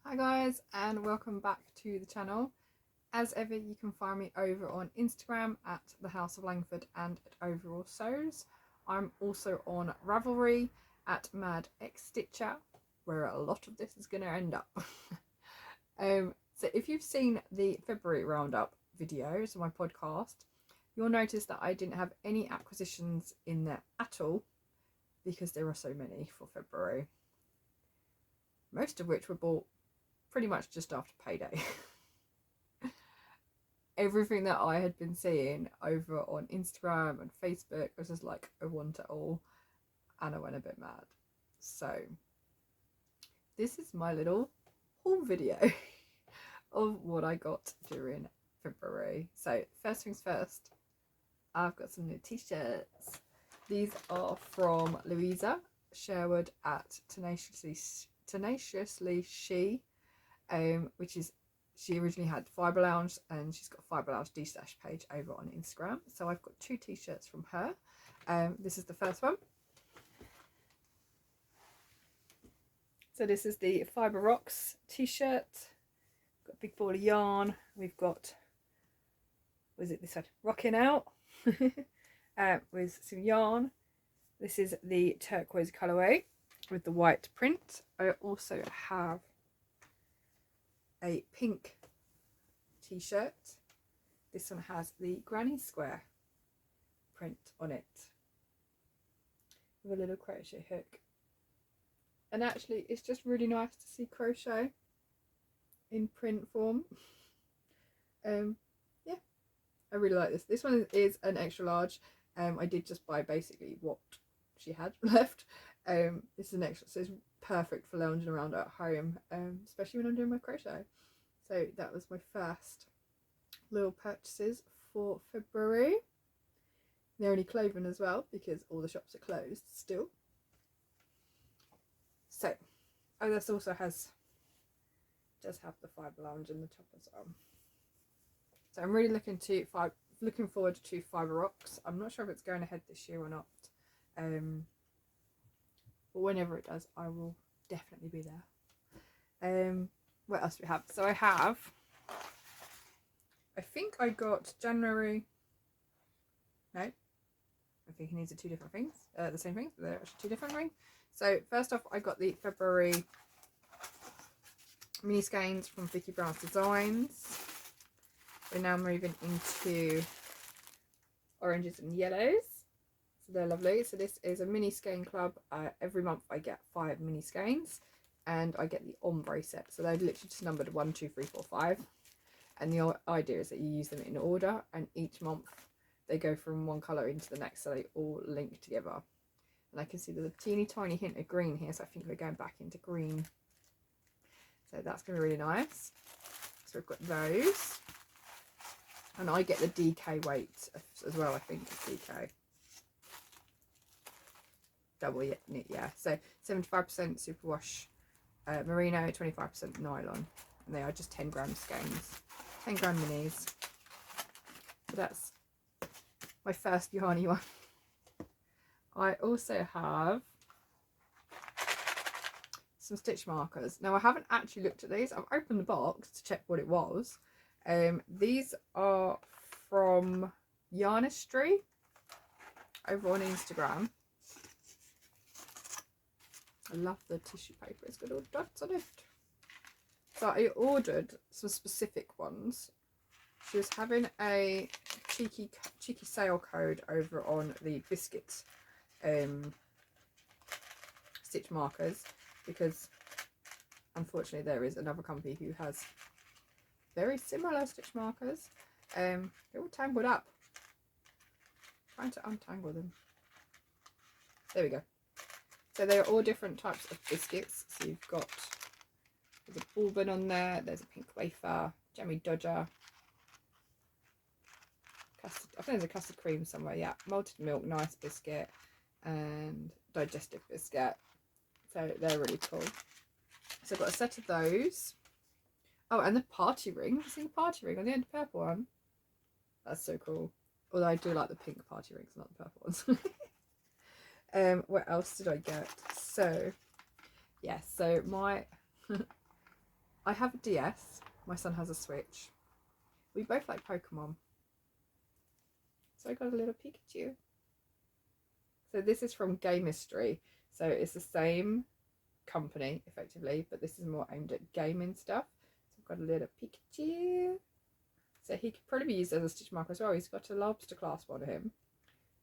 Hi guys, and welcome back to the channel. As ever, you can find me over on Instagram at the House of Langford and at Overall Sews. I'm also on Ravelry at Mad X Stitcher, where a lot of this is going to end up. So if you've seen the February roundup videos of my podcast, you'll notice that I didn't have any acquisitions in there at all because there are so many for February, most of which were bought pretty much just after payday. Everything that I had been seeing over on Instagram and Facebook was just like, I want it all, and I went a bit mad. So this is my little haul video of what I got during February. So first things first, I've got some new t-shirts. These are from Louisa Sherwood at Tenaciously She, which is, she originally had Fibre Lounge, and she's got Fibre Lounge D-Stash page over on Instagram. So I've got two t-shirts from her. This is the first one. So this is the Fibre Rocks t-shirt. Got a big ball of yarn. We've got, was it this one? Rocking Out with some yarn. This is the turquoise colourway with the white print. I also have a pink t-shirt. This one has the granny square print on it with a little crochet hook, and actually it's just really nice to see crochet in print form. Yeah, I really like this. This one is an extra large. I did just buy basically what she had left. This is an extra, so it's perfect for lounging around at home, especially when I'm doing my crochet. So that was my first little purchases for February. They're only clothing as well because all the shops are closed still. So, oh, this also does have the Fibre Lounge in the top as well. So I'm really looking forward to Fibre Rocks. I'm not sure if it's going ahead this year or not. But whenever it does, I will definitely be there. What else do we have? So I think I got January. No, I think these are two different things. The same things, but they're actually two different things. So first off, I got the February mini skeins from Vicky Brown's Designs. We're now moving into oranges and yellows. So they're lovely. So this is a mini skein club. Every month I get 5 mini skeins, and I get the ombre set. So they're literally just numbered 1, 2, 3, 4, 5. And the idea is that you use them in order, and each month they go from one colour into the next, so they all link together. And I can see there's a teeny tiny hint of green here, so I think we're going back into green. So that's going to be really nice. So we've got those. And I get the DK weight as well, I think it's DK. Double knit, yeah. So 75% superwash merino, 25% nylon. And they are just 10 gram skeins. 10 gram minis. So that's my first yarny one. I also have some stitch markers. Now I haven't actually looked at these. I've opened the box to check what it was. These are from Yarnistry over on Instagram. I love the tissue paper, it's got all dots on it. So I ordered some specific ones. She was having a cheeky sale code over on the biscuit stitch markers, because unfortunately there is another company who has very similar stitch markers. They're all tangled up. Trying to untangle them. There we go. So they are all different types of biscuits. So you've got, there's a bourbon on there, there's a pink wafer, jammy dodger, custard, I think there's a custard cream somewhere, yeah, malted milk, nice biscuit, and digestive biscuit. So they're really cool. So I've got a set of those. Oh, and the party ring. You see the party ring on the end, the purple one? That's so cool. Although I do like the pink party rings, not the purple ones. What else did I get? So yeah, so my I have a DS, my son has a Switch. We both like Pokemon. So I got a little Pikachu. So this is from Gamistry. So it's the same company, effectively, but this is more aimed at gaming stuff. So I've got a little Pikachu. So he could probably be used as a stitch marker as well. He's got a lobster clasp on him.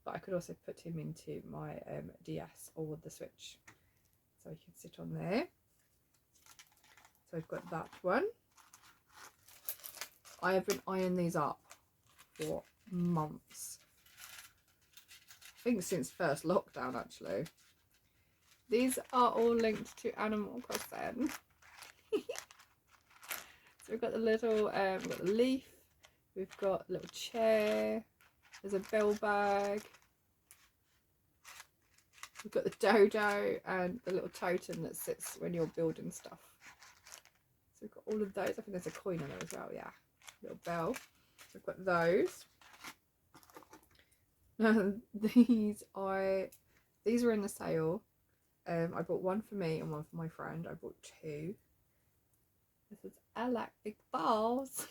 But I could also put him into my DS or the Switch. So he can sit on there. So I've got that one. I have been eyeing these up for months. I think since first lockdown, actually. These are all linked to Animal Crossing. So we've got the little, we've got the leaf. We've got a little chair. There's a bell bag. We've got the dodo and the little totem that sits when you're building stuff. So we've got all of those. I think there's a coin on there as well, yeah. Little bell. So we've got those. These were in the sale. I bought one for me and one for my friend. I bought two. This is I like big balls.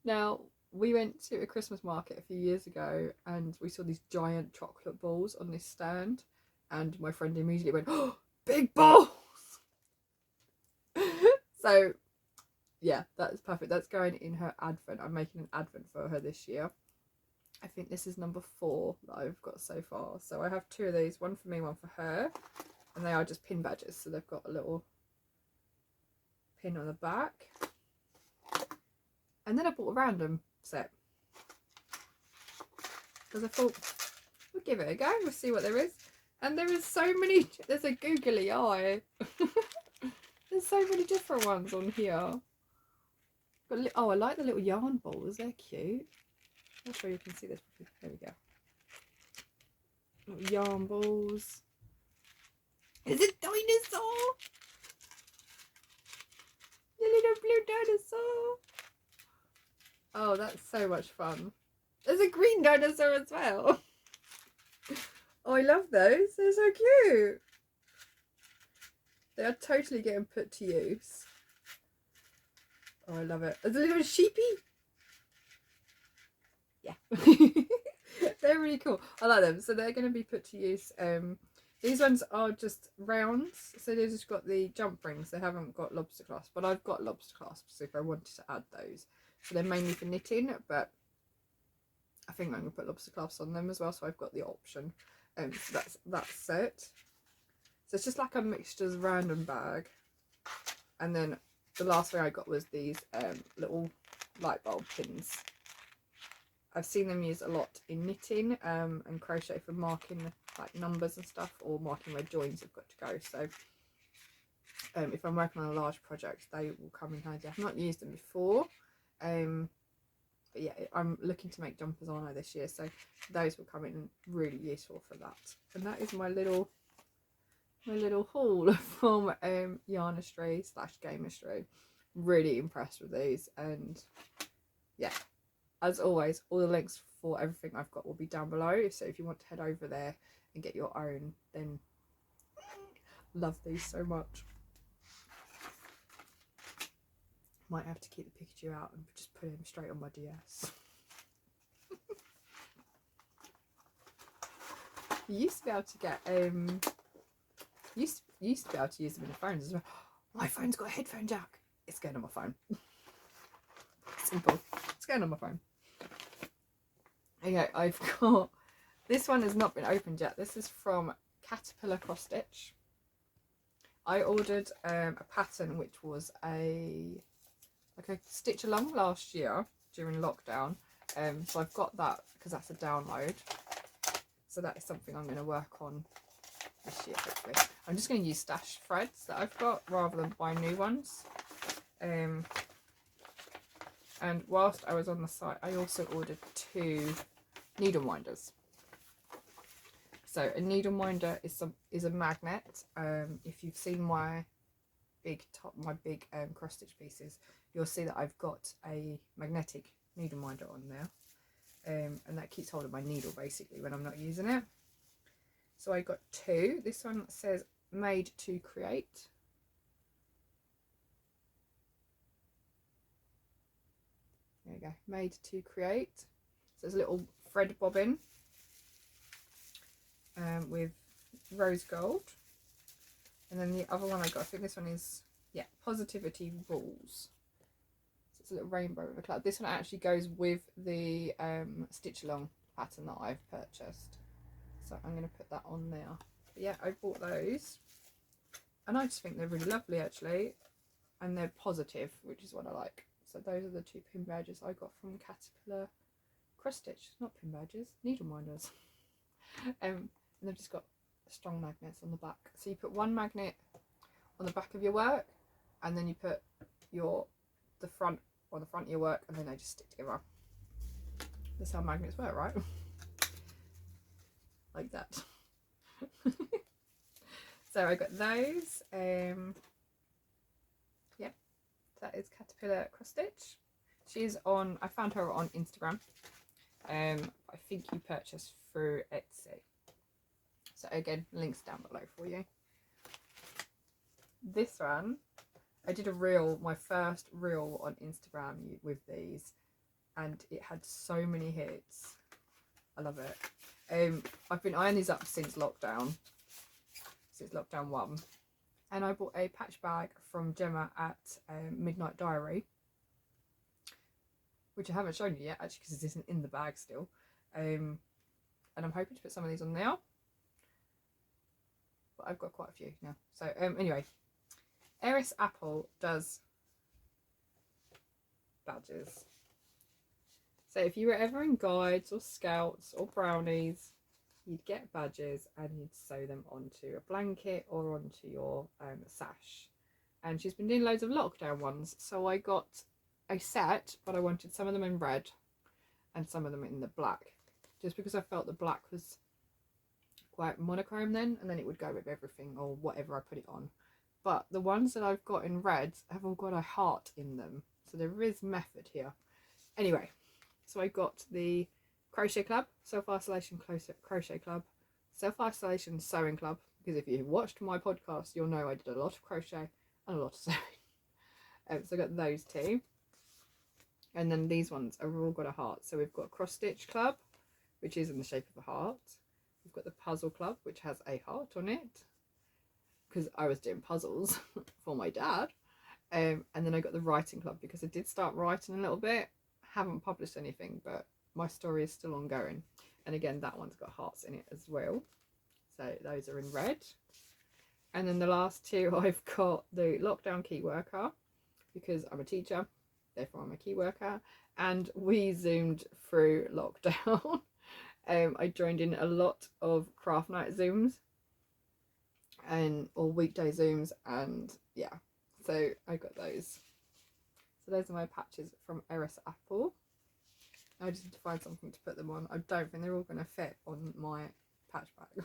Now, we went to a Christmas market a few years ago and we saw these giant chocolate balls on this stand, and my friend immediately went, "Oh, big balls!" So yeah, that's perfect. That's going in her advent. I'm making an advent for her this year. I think this is number 4 that I've got so far. So I have 2 of these, one for me, one for her, and they are just pin badges, so they've got a little pin on the back. And then I bought a random set because I thought we'll give it a go, we'll see what there is. And there is so many. There's a googly eye. There's so many different ones on here. But oh, I like the little yarn balls, they're cute. I'm not sure you can see this. There we go. Little yarn balls. It's a dinosaur! The little blue dinosaur! Oh, that's so much fun. There's a green dinosaur as well. Oh, I love those. They're so cute. They are totally getting put to use. Oh, I love it. There's a little sheepy. Yeah. They're really cool. I like them. So they're going to be put to use. These ones are just rounds. So they've just got the jump rings. They haven't got lobster clasps. But I've got lobster clasps if I wanted to add those. So they're mainly for knitting. But I think I'm going to put lobster clasps on them as well. So I've got the option. So that's that set. So it's just like a mixtures random bag. And then the last thing I got was these little light bulb pins. I've seen them used a lot in knitting and crochet for marking like numbers and stuff, or marking where joins have got to go. So if I'm working on a large project, they will come in handy. I've not used them before, but yeah, I'm looking to make jumpers on this year, so those will come in really useful for that. And that is my little haul from Yarnistry / Gamistry. Really impressed with these, and yeah, as always, all the links for everything I've got will be down below. So if you want to head over there and get your own, then love these so much. Might have to keep the Pikachu out and just put him straight on my DS. You used to be able to get used to be able to use them in the phones as well. My phone's got a headphone jack. It's going on my phone. Simple. It's going on my phone. Okay, I've got, this one has not been opened yet. This is from Caterpillar Cross Stitch. I ordered a pattern which was a stitch along last year during lockdown. So I've got that because that's a download. So that is something I'm going to work on this year, hopefully. I'm just going to use stash threads that I've got rather than buy new ones. And whilst I was on the site, I also ordered 2 needle minders. So a needle minder is a magnet. If you've seen my big cross stitch pieces, you'll see that I've got a magnetic needle minder on there, and that keeps hold of my needle basically when I'm not using it. So I got 2. This one says made to create. There you go, made to create. So there's a little thread bobbin with rose gold. And then the other one I got, I think this one is, yeah, Positivity Rules. So it's a little rainbow with a cloud. This one actually goes with the stitch along pattern that I've purchased. So I'm going to put that on there. But yeah, I bought those. And I just think they're really lovely actually. And they're positive, which is what I like. So those are the two pin badges I got from Caterpillar Cross Stitch. Not pin badges, needle minders. And they've just got strong magnets on the back. So you put one magnet on the back of your work, and then you put the front on the front of your work, and then they just stick together. That's how magnets work, right? Like that. So I got those. Yeah, that is Caterpillar Cross Stitch. She's on, I found her on Instagram. I think you purchased through Etsy. So again, links down below for you. This one, I did a reel, my first reel on Instagram with these, and it had so many hits. I love it. I've been eyeing these up since lockdown 1, and I bought a patch bag from Gemma at Midnight Diary, which I haven't shown you yet actually because it isn't in the bag still, and I'm hoping to put some of these on now, but I've got quite a few now. So anyway, Eris Apple does badges. So if you were ever in guides or scouts or brownies, you'd get badges and you'd sew them onto a blanket or onto your sash. And she's been doing loads of lockdown ones, so I got a set, but I wanted some of them in red and some of them in the black, just because I felt the black was quite monochrome then, and then it would go with everything or whatever I put it on. But the ones that I've got in red have all got a heart in them, so there is method here. Anyway, so I got the Crochet Club, Self-Isolation Crochet Club, Self-Isolation Sewing Club, because if you've watched my podcast, you'll know I did a lot of crochet and a lot of sewing. So I got those two. And then these ones have all got a heart. So we've got Cross Stitch Club, which is in the shape of a heart. We've got the Puzzle Club, which has a heart on it, because I was doing puzzles for my dad. And then I got the Writing Club, because I did start writing a little bit. Haven't published anything, but my story is still ongoing. And again, that one's got hearts in it as well. So those are in red. And then the last two, I've got the Lockdown Key Worker, because I'm a teacher, therefore I'm a key worker, and we zoomed through lockdown. I joined in a lot of craft night zooms or weekday zooms, and yeah, so I got those. So those are my patches from Eris Apple. I just need to find something to put them on. I don't think they're all going to fit on my patch bag.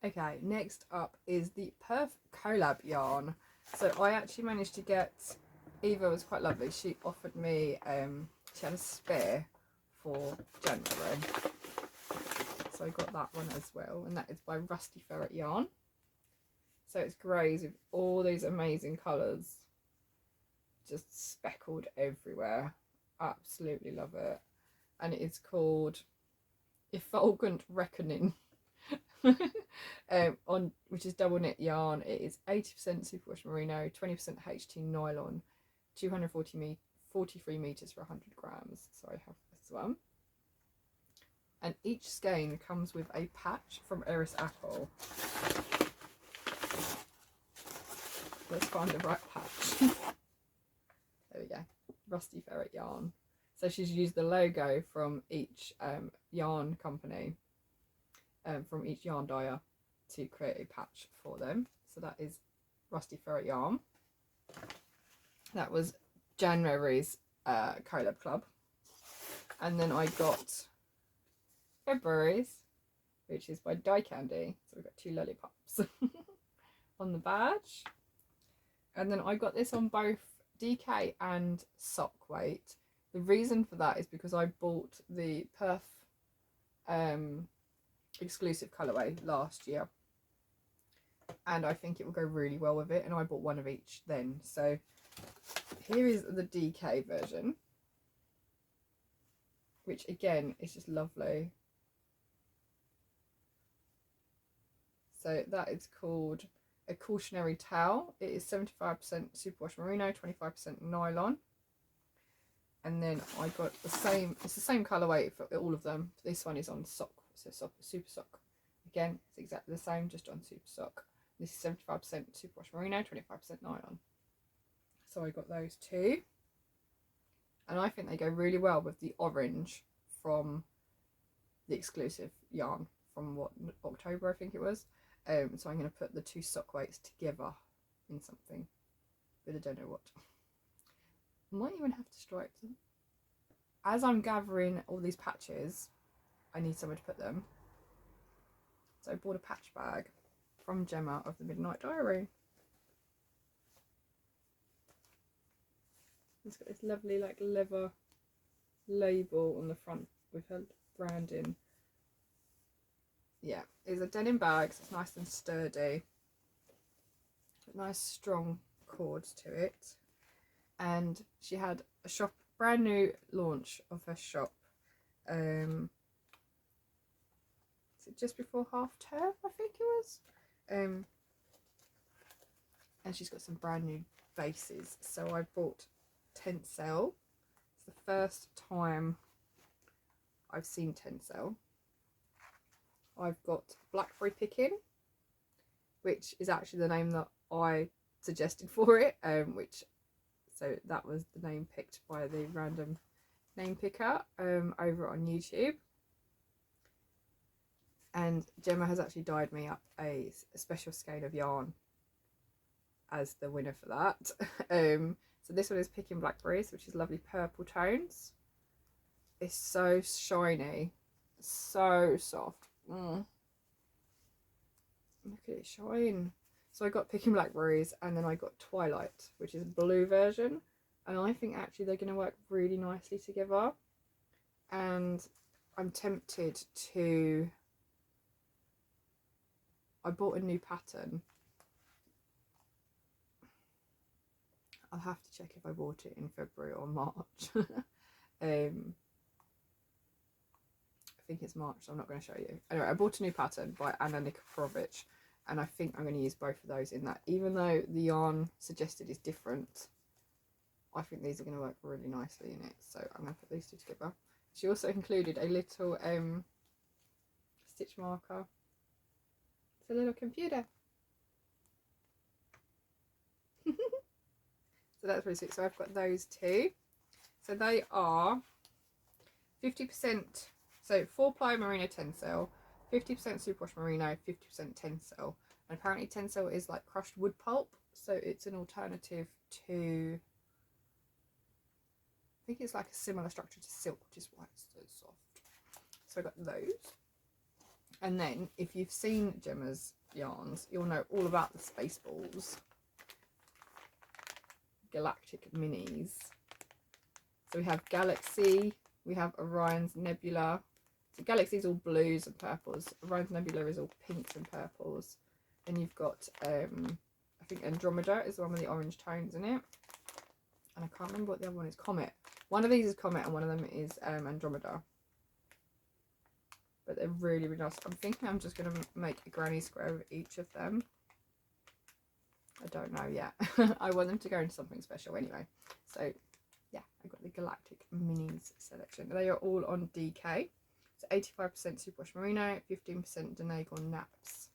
Okay, next up is the Perf Collab yarn. So I actually managed to get, Eva was quite lovely, she offered me, she had a spare for January. So I got that one as well, and that is by Rusty Ferret Yarn. So it's greys with all these amazing colours, just speckled everywhere. Absolutely love it. And it is called Effulgent Reckoning. Which is double knit yarn. It is 80% superwash merino, 20% HT nylon, 43 meters for 100 grams. So I have this one. And each skein comes with a patch from Eris Apple. Let's find the right patch. There we go. Rusty Ferret Yarn. So she's used the logo from each yarn company, from each yarn dyer, to create a patch for them. So that is Rusty Ferret Yarn. That was January's collab club. And then I got February's, which is by Die Candy. So we've got 2 lollipops on the badge. And then I got this on both DK and sock weight. The reason for that is because I bought the Perf exclusive colourway last year, and I think it will go really well with it, and I bought one of each then. So here is the DK version, which again is just lovely. So that is called a Cautionary Towel. It is 75% superwash merino, 25% nylon. And then I got the same, it's the same colourway for all of them. This one is on sock, so super sock. Again, it's exactly the same, just on super sock. This is 75% superwash merino, 25% nylon. So I got those two. And I think they go really well with the orange from the exclusive yarn from what, October I think it was. So I'm going to put the two sock weights together in something, but I don't know what. Might even have to stripe them. As I'm gathering all these patches, I need somewhere to put them. So I bought a patch bag from Gemma of the Midnight Diary. It's got this lovely like leather label on the front with her branding. Yeah, it's a denim bag, so it's nice and sturdy. Nice strong cords to it. And she had a shop, brand new launch of her shop. Is it just before half term, I think it was? And she's got some brand new bases. So I bought Tencel. It's the first time I've seen Tencel. I've got Blackberry Picking, which is actually the name that I suggested for it, so that was the name picked by the random name picker over on YouTube. And Gemma has actually dyed me up a special skein of yarn as the winner for that. So this one is Picking Blackberries, which is lovely purple tones. It's so shiny, so soft. Look at it shine. So I got Picking Blackberries, and then I got Twilight, which is a blue version, and I think actually they're going to work really nicely together. And I'm tempted to, I bought a new pattern. I'll have to check if I bought it in February or March. I think it's March, so I'm not going to show you. Anyway, I bought a new pattern by Anna Nikiforovich, and I think I'm going to use both of those in that. Even though the yarn suggested is different, I think these are going to work really nicely in it. So I'm going to put these two together. She also included a little stitch marker. It's a little computer. So that's really sweet. So I've got those two. So they are 50%, so 4-ply merino Tencel, 50% superwash merino, 50% Tencel. And apparently Tencel is like crushed wood pulp, so it's an alternative to, I think it's like a similar structure to silk, which is why it's so soft. So I got those. And then if you've seen Gemma's yarns, you'll know all about the Spaceballs Galactic Minis. So we have Galaxy, we have Orion's Nebula. So Galaxy's all blues and purples. Orion's Nebula is all pinks and purples. And you've got, I think Andromeda is the one with the orange tones in it. And I can't remember what the other one is. Comet. One of these is Comet and one of them is Andromeda. But they're really, really nice. I'm thinking I'm just going to make a granny square with each of them. I don't know yet. I want them to go into something special anyway. So yeah, I got the Galactic Minis selection. They are all on DK. So 85% superwash merino, 15% Denagle naps.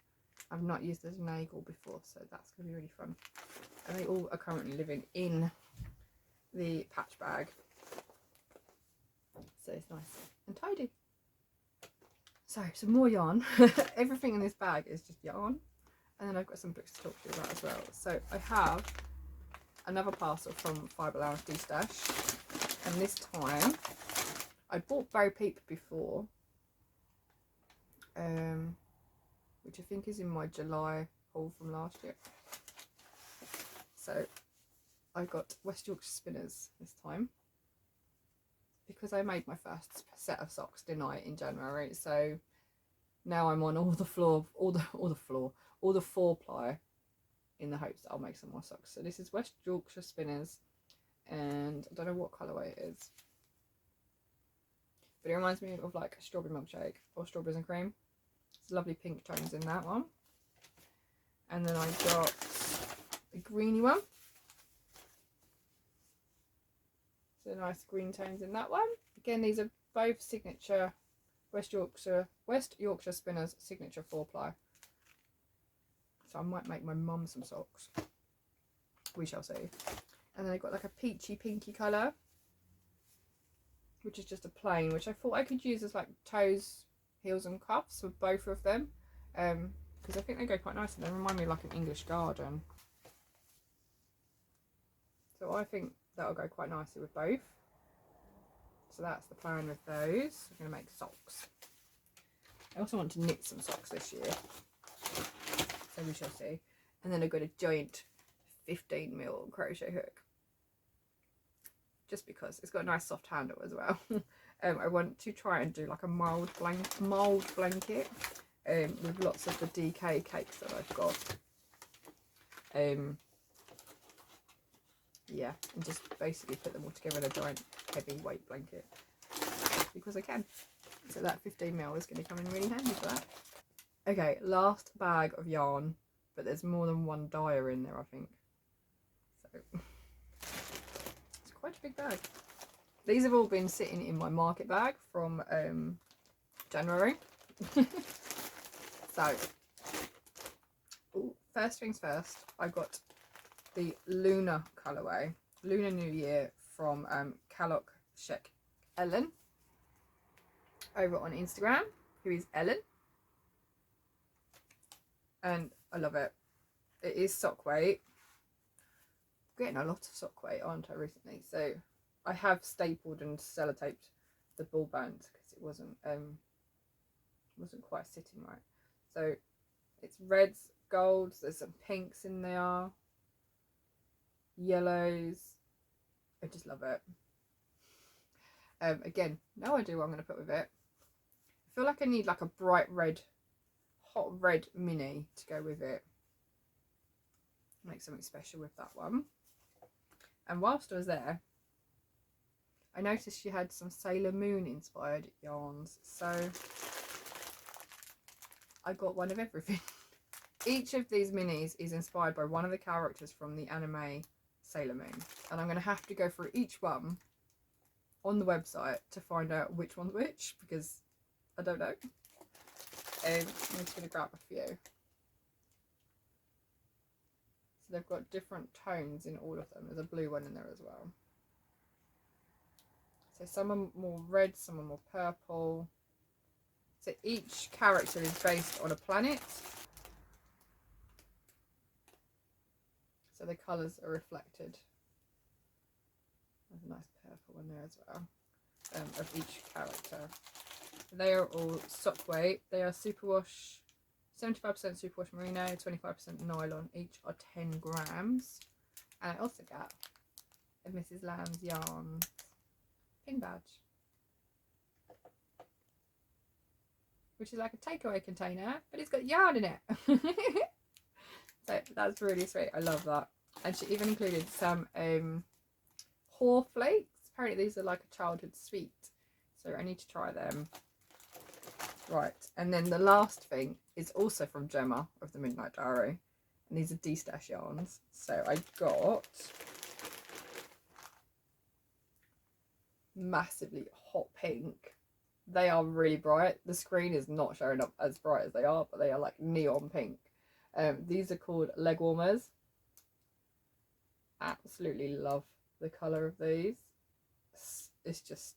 I've not used the Denagle before, so that's going to be really fun. And they all are currently living in the patch bag. So it's nice and tidy. So some more yarn. Everything in this bag is just yarn. And then I've got some books to talk to you about as well. So I have another parcel from Fibre Lounge D-Stash. And this time, I bought Bo Peep before. Which I think is in my July haul from last year. So I got West Yorkshire Spinners this time. Because I made my first set of socks, didn't I, in January. So now I'm on all the 4-ply in the hopes that I'll make some more socks. So this is West Yorkshire Spinners, and I don't know what colourway it is, but it reminds me of like a strawberry milkshake or strawberries and cream. It's lovely pink tones in that one. And then I got a greeny one. So nice green tones in that one. Again, these are both signature West Yorkshire Spinners signature 4-ply. So I might make my mum some socks. We shall see. And then I got like a peachy pinky colour, which is just a plain, which I thought I could use as like toes, heels and cuffs for both of them. Because I think they go quite nice and they remind me of like an English garden. So I think that'll go quite nicely with both. So that's the plan with those. I'm going to make socks. I also want to knit some socks this year. So we shall see. And then I've got a giant 15 mil crochet hook. Just because it's got a nice soft handle as well. I want to try and do like a mould blanket with lots of the DK cakes that I've got. Yeah, and just basically put them all together in a giant heavyweight blanket because I can. So that 15 mil is going to come in really handy for that. Okay, last bag of yarn, but there's more than one dyer in there, I think. So it's quite a big bag. These have all been sitting in my market bag from January. So, first things first, I got the Lunar colourway, Lunar New Year from Cautionary Ellen over on Instagram, who is Ellen, and I love it. It is sock weight. I'm getting a lot of sock weight, aren't I, recently? So I have stapled and sellotaped the ball band because it wasn't quite sitting right. So it's reds, golds, there's some pinks in there, yellows. I just love it. Again, no idea what I'm going to put with it. I feel like I need like a bright red, hot red mini to go with it. Make something special with that one. And whilst I was there, I noticed she had some Sailor Moon inspired yarns, so I got one of everything. Each of these minis is inspired by one of the characters from the anime Sailor Moon, and I'm going to have to go through each one on the website to find out which one's which, because I don't know. I'm just going to grab a few. So they've got different tones in all of them. There's a blue one in there as well. So some are more red, some are more purple. So each character is based on a planet. So the colours are reflected. There's a nice purple one there as well, of each character. They are all sock weight. They are superwash, 75% superwash merino, 25% nylon. Each are 10 grams. And I also got a Mrs. Lamb's Yarns pin badge, which is like a takeaway container, but it's got yarn in it. So that's really sweet. I love that. And she even included some hoar flakes. Apparently these are like a childhood sweet, so I need to try them. Right, and then the last thing is also from Gemma of the Midnight Diary, and these are D-stash yarns. So I got massively hot pink. They are really bright. The screen is not showing up as bright as they are, but they are like neon pink. These are called leg warmers. Absolutely love the colour of these. It's just,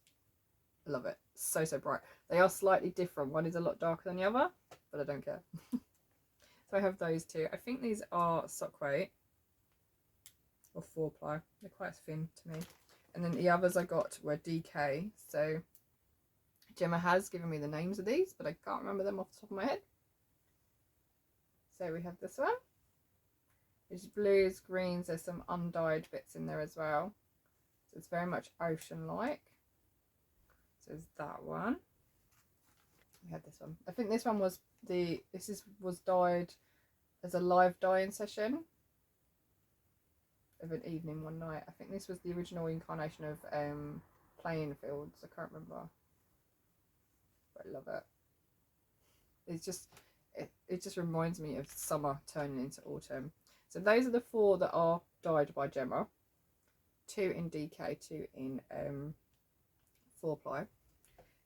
I love it. So bright. They are slightly different. One is a lot darker than the other, but I don't care. So I have those two. I think these are sock weight or 4-ply. They're quite thin to me. And then the others I got were DK. So Gemma has given me the names of these, but I can't remember them off the top of my head. So we have this one. There's blues, greens, there's some undyed bits in there as well. So it's very much ocean-like. So there's that one. We had this one. I think this one was was dyed as a live dyeing session. of an evening one night. I think this was the original incarnation of Playing Fields. I can't remember, but I love it. It's just it just reminds me of summer turning into autumn. So those are the 4 that are dyed by Gemma. 2 in DK, 2 in 4-ply,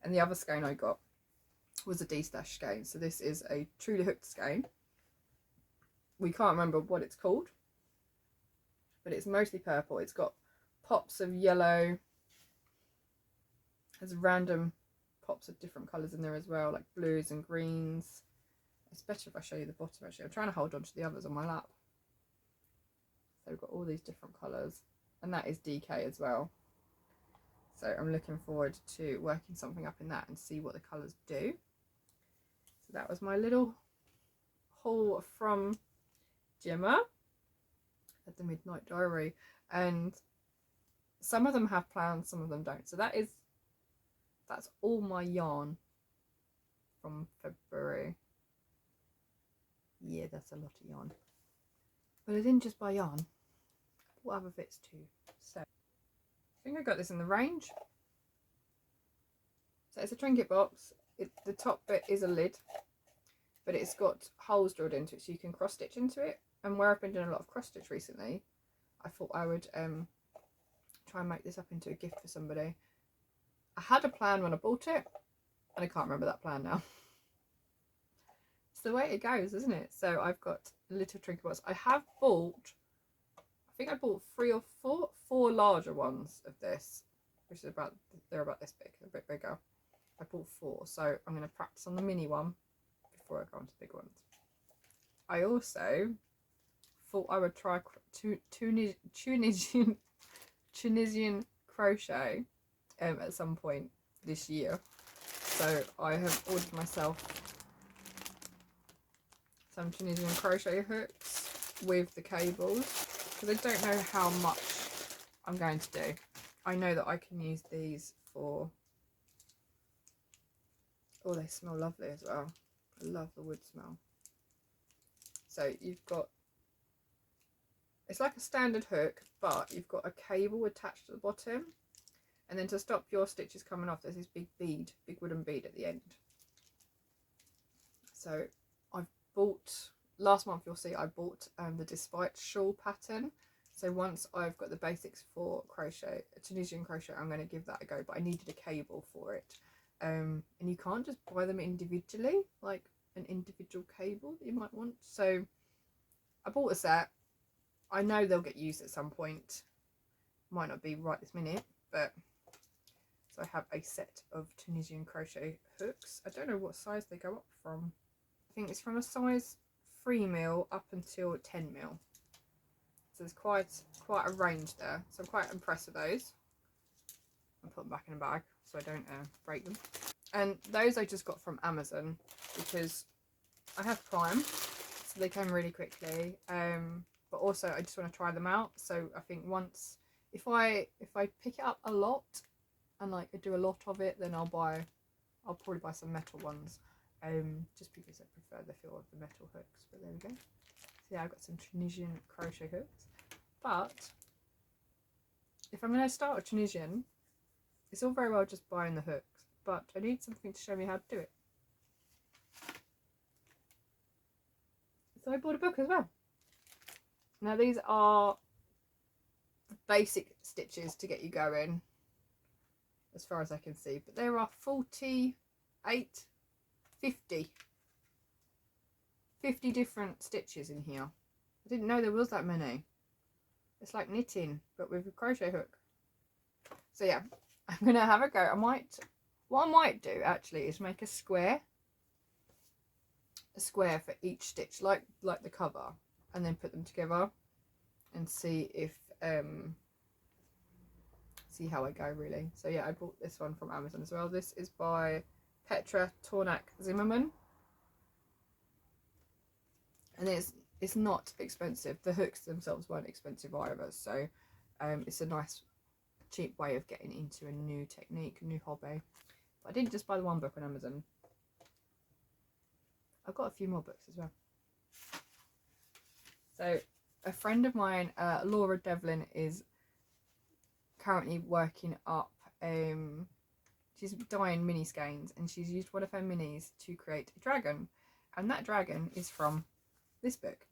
and the other skein I got was a D-stash skein. So this is a truly hooked skein. We can't remember what it's called, but it's mostly purple. It's got pops of yellow, has random pops of different colours in there as well, like blues and greens. It's better if I show you the bottom actually. I'm trying to hold on to the others on my lap. So we've got all these different colours, and that is DK as well. So I'm looking forward to working something up in that and see what the colours do. So that was my little haul from Gemma at the Midnight Diary, and some of them have plans, some of them don't. So that's all my yarn from February. Yeah, that's a lot of yarn, but I didn't just buy yarn, I bought other bits too. So I think I got this in the range. So it's a trinket box. The top bit is a lid, but it's got holes drilled into it so you can cross stitch into it. And where I've been doing a lot of cross stitch recently, I thought I would try and make this up into a gift for somebody. I had a plan when I bought it, and I can't remember that plan now. It's the way it goes, isn't it? So I've got a little trinket box. I have bought, I think I bought 3 or 4 larger ones of this, which is they're about this big, a bit bigger. I bought 4, so I'm going to practice on the mini one before I go on to the big ones. I also thought I would try Tunisian crochet at some point this year. So I have ordered myself some Tunisian crochet hooks with the cables, because I don't know how much I'm going to do. I know that I can use these for, oh, they smell lovely as well. I love the wood smell. So you've got, it's like a standard hook, but you've got a cable attached to the bottom, and then to stop your stitches coming off, there's this big wooden bead at the end. So I've bought, last month you'll see I bought the Despite shawl pattern. So once I've got the basics for crochet, Tunisian crochet, I'm going to give that a go, but I needed a cable for it. And you can't just buy them individually, like an individual cable that you might want. So I bought a set. I know they'll get used at some point. Might not be right this minute, but so I have a set of Tunisian crochet hooks. I don't know what size they go up from. I think it's from a size 3 mil up until 10 mil. So there's quite a range there. So I'm quite impressed with those. I'll put them back in a bag so I don't break them. And those I just got from Amazon because I have Prime, so they came really quickly. But also I just want to try them out. So I think once, if I pick it up a lot and like I do a lot of it, then I'll probably buy some metal ones. Just because I prefer the feel of the metal hooks. But there we go. So yeah, I've got some Tunisian crochet hooks. But if I'm going to start with Tunisian, it's all very well just buying the hooks, but I need something to show me how to do it. So I bought a book as well. Now these are the basic stitches to get you going, as far as I can see, but there are 48, 50 different stitches in here. I didn't know there was that many. It's like knitting, but with a crochet hook. So yeah, I'm going to have a go. What I might do actually is make a square for each stitch, like the cover, and then put them together and see if see how I go really. So yeah, I bought this one from Amazon as well. This is by Petra Tornak Zimmerman, and it's not expensive. The hooks themselves weren't expensive either, so it's a nice cheap way of getting into a new technique, a new hobby. But I didn't just buy the one book on Amazon. I've got a few more books as well. So a friend of mine, Laura Devlin, is currently working up, she's dyeing mini skeins, and she's used one of her minis to create a dragon, and that dragon is from this book.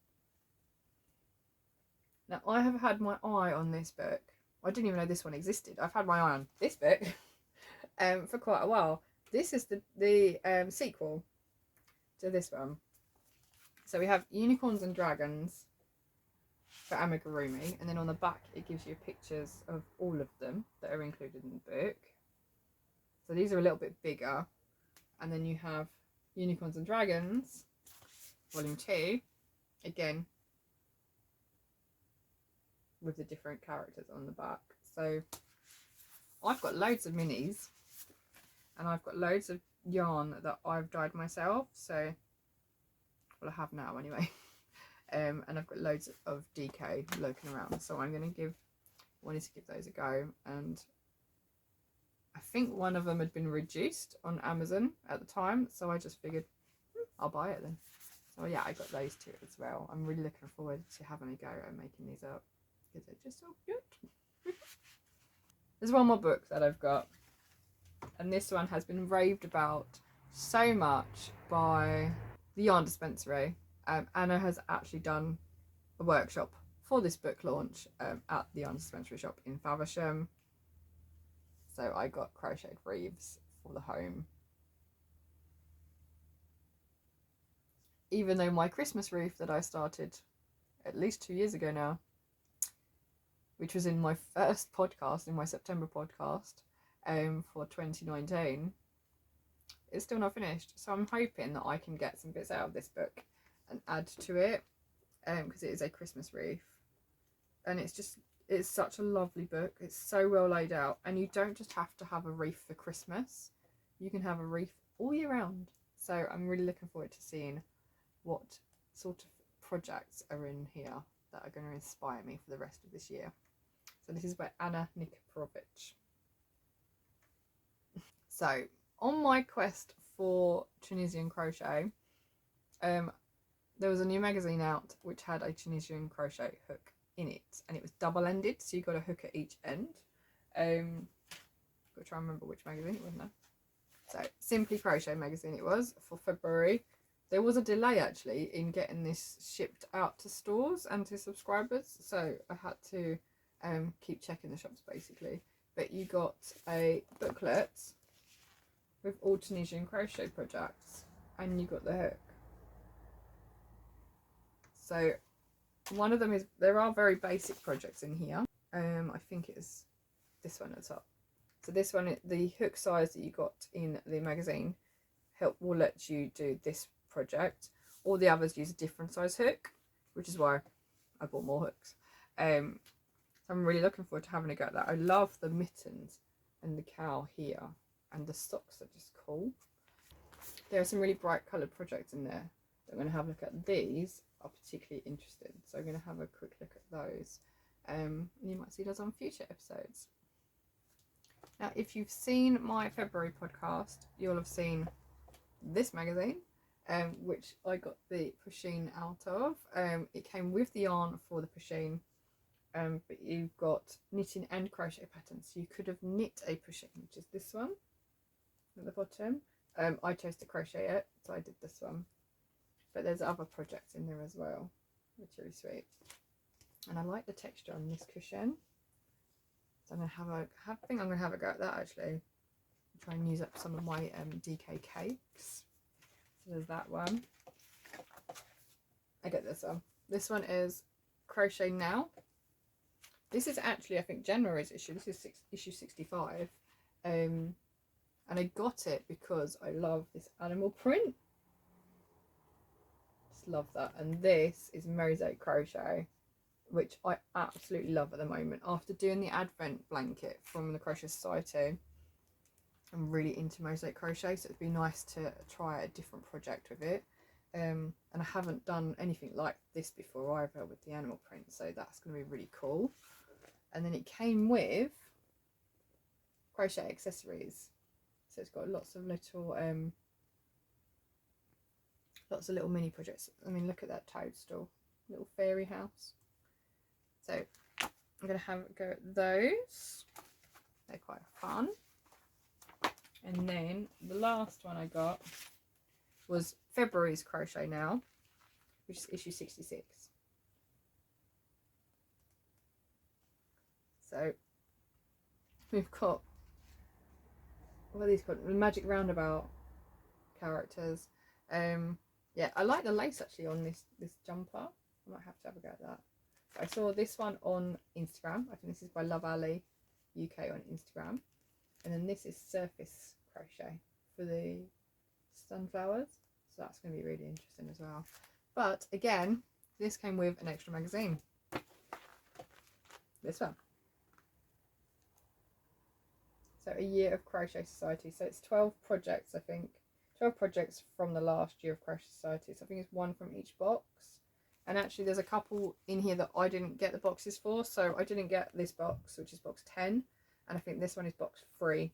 Now, I have had my eye on this book. I didn't even know this one existed. I've had my eye on this book for quite a while. This is the sequel to this one. So we have unicorns and dragons for amigurumi, and then on the back it gives you pictures of all of them that are included in the book. So these are a little bit bigger, and then you have Unicorns and Dragons volume 2, again with the different characters on the back. So I've got loads of minis, and I've got loads of yarn that I've dyed myself, so well, I have now anyway. And I've got loads of DK lurking around, so I'm going to wanted to give those a go, and I think one of them had been reduced on Amazon at the time, so I just figured I'll buy it then. So yeah, I got those two as well. I'm really looking forward to having a go at making these up because they're just so good. There's one more book that I've got, and this one has been raved about so much by the Yarn Dispensary. Anna has actually done a workshop for this book launch at the Yarn Dispensary shop in Faversham. So I got crocheted wreaths for the home. Even though my Christmas wreath that I started at least 2 years ago now, which was in my first podcast, in my September podcast for 2019, is still not finished. So I'm hoping that I can get some bits out of this book and add to it, because it is a Christmas wreath, and it's such a lovely book. It's so well laid out, and you don't just have to have a wreath for Christmas, you can have a wreath all year round. So I'm really looking forward to seeing what sort of projects are in here that are going to inspire me for the rest of this year. So this is by Anna Nikiforovich. So on my quest for Tunisian crochet, there was a new magazine out which had a Tunisian crochet hook in it, and it was double-ended, so you got a hook at each end. Got to try and remember which magazine it was now. So Simply Crochet magazine it was for February. There was a delay actually in getting this shipped out to stores and to subscribers, so I had to keep checking the shops basically. But you got a booklet with all Tunisian crochet projects, and you got the hook. So one of them is, there are very basic projects in here. I think it's this one at the top. So this one, the hook size that you got in the magazine will let you do this project. All the others use a different size hook, which is why I bought more hooks. So I'm really looking forward to having a go at that. I love the mittens and the cow here, and the socks are just cool. There are some really bright coloured projects in there. I'm going to have a look at. These are particularly interesting, so I'm going to have a quick look at those. You might see those on future episodes. Now, if you've seen my February podcast, you'll have seen this magazine, which I got the pusheen out of. It came with the yarn for the pusheen, but you've got knitting and crochet patterns. So you could have knit a pusheen, which is this one at the bottom. I chose to crochet it, so I did this one. But there's other projects in there as well, which are really sweet. And I like the texture on this cushion. So I'm going to I think I'm going to have a go at that actually. Try and use up some of my DK cakes. So there's that one. I get this one. This one is Crochet Now. This is actually, I think, January's issue. This is issue 65. And I got it because I love this animal print. Just love that. And this is Mosaic Crochet, which I absolutely love at the moment. After doing the Advent blanket from the Crochet Society, I'm really into Mosaic Crochet, so it'd be nice to try a different project with it. And I haven't done anything like this before either with the animal print, so that's going to be really cool. And then it came with crochet accessories, so it's got lots of little mini projects. I mean, look at that toadstool, little fairy house. So I'm going to have a go at those. They're quite fun. And then the last one I got was February's crochet now, which is issue 66. So we've got, what are these called? The Magic Roundabout characters. Yeah, I like the lace actually on this jumper. I might have to have a go at that. I saw this one on Instagram. I think this is by Love Alley UK on Instagram. And then this is Surface Crochet for the sunflowers. So that's going to be really interesting as well. But again, this came with an extra magazine. This one. So a year of Crochet Society. So it's 12 projects, I think. 12 projects from the last year of Crochet Society. So I think it's one from each box. And actually there's a couple in here that I didn't get the boxes for. So I didn't get this box, which is box 10. And I think this one is box 3.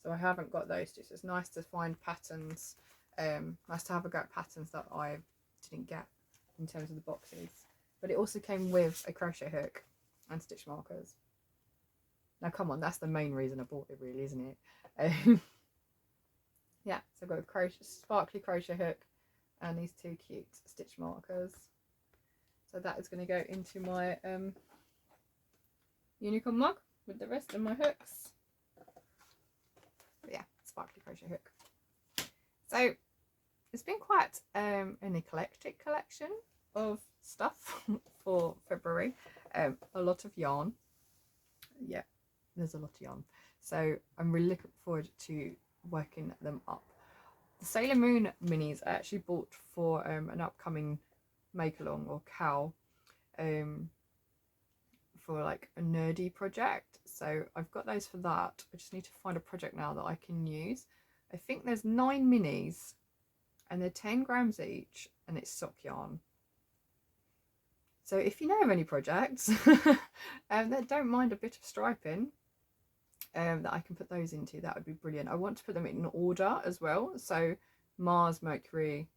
So I haven't got those two. So it's nice to find patterns. Nice to have a go at patterns that I didn't get in terms of the boxes. But it also came with a crochet hook and stitch markers. Now come on, that's the main reason I bought it really, isn't it? Yeah, so I've got a sparkly crochet hook and these two cute stitch markers. So that is going to go into my unicorn mug with the rest of my hooks. But yeah, sparkly crochet hook. So it's been quite an eclectic collection of stuff for February. A lot of yarn. Yeah, there's a lot of yarn. So I'm really looking forward to working them up. The Sailor Moon minis I actually bought for an upcoming make along or cow for like a nerdy project. So I've got those for that. I just need to find a project now that I can use. I think there's 9 minis and they're 10 grams each and it's sock yarn. So if you know of any projects that don't mind a bit of striping, that I can put those into, that would be brilliant. I want to put them in order as well. So Mars, Mercury,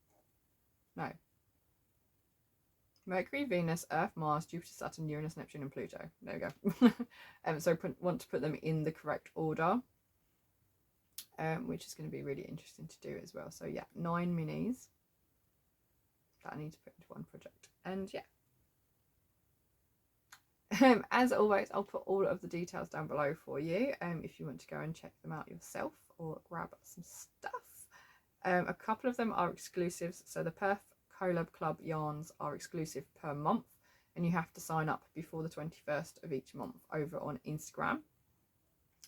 Venus, Earth, Mars, Jupiter, Saturn, Uranus, Neptune and Pluto. There we go. So I want to put them in the correct order, which is going to be really interesting to do as well. So yeah, 9 minis that I need to put into one project. And yeah, as always, I'll put all of the details down below for you if you want to go and check them out yourself or grab some stuff. A couple of them are exclusives. So the Perth Collab Club yarns are exclusive per month and you have to sign up before the 21st of each month over on Instagram.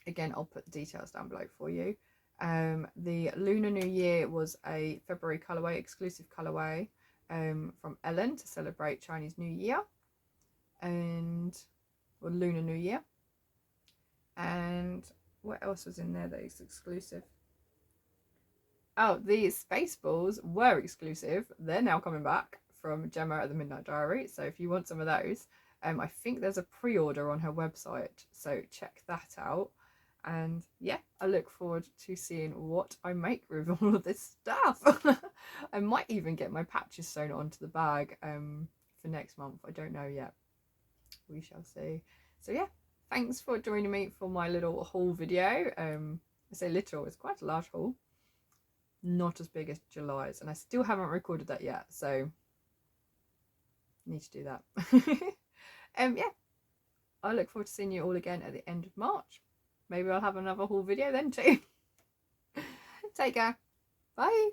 Again, I'll put the details down below for you. The Lunar New Year was a February colourway, exclusive colourway from Ellen to celebrate Chinese New Year. Or Lunar New Year. And what else was in there that is exclusive? Oh, these space balls were exclusive. They're now coming back from Gemma at the Midnight Diary. So if you want some of those, I think there's a pre-order on her website. So check that out. And yeah, I look forward to seeing what I make with all of this stuff. I might even get my patches sewn onto the bag for next month. I don't know yet. We shall see. So yeah, thanks for joining me for my little haul video. I say little, it's quite a large haul. Not as big as July's, and I still haven't recorded that yet, so need to do that. Yeah, I look forward to seeing you all again at the end of March. Maybe I'll have another haul video then too. Take care. Bye.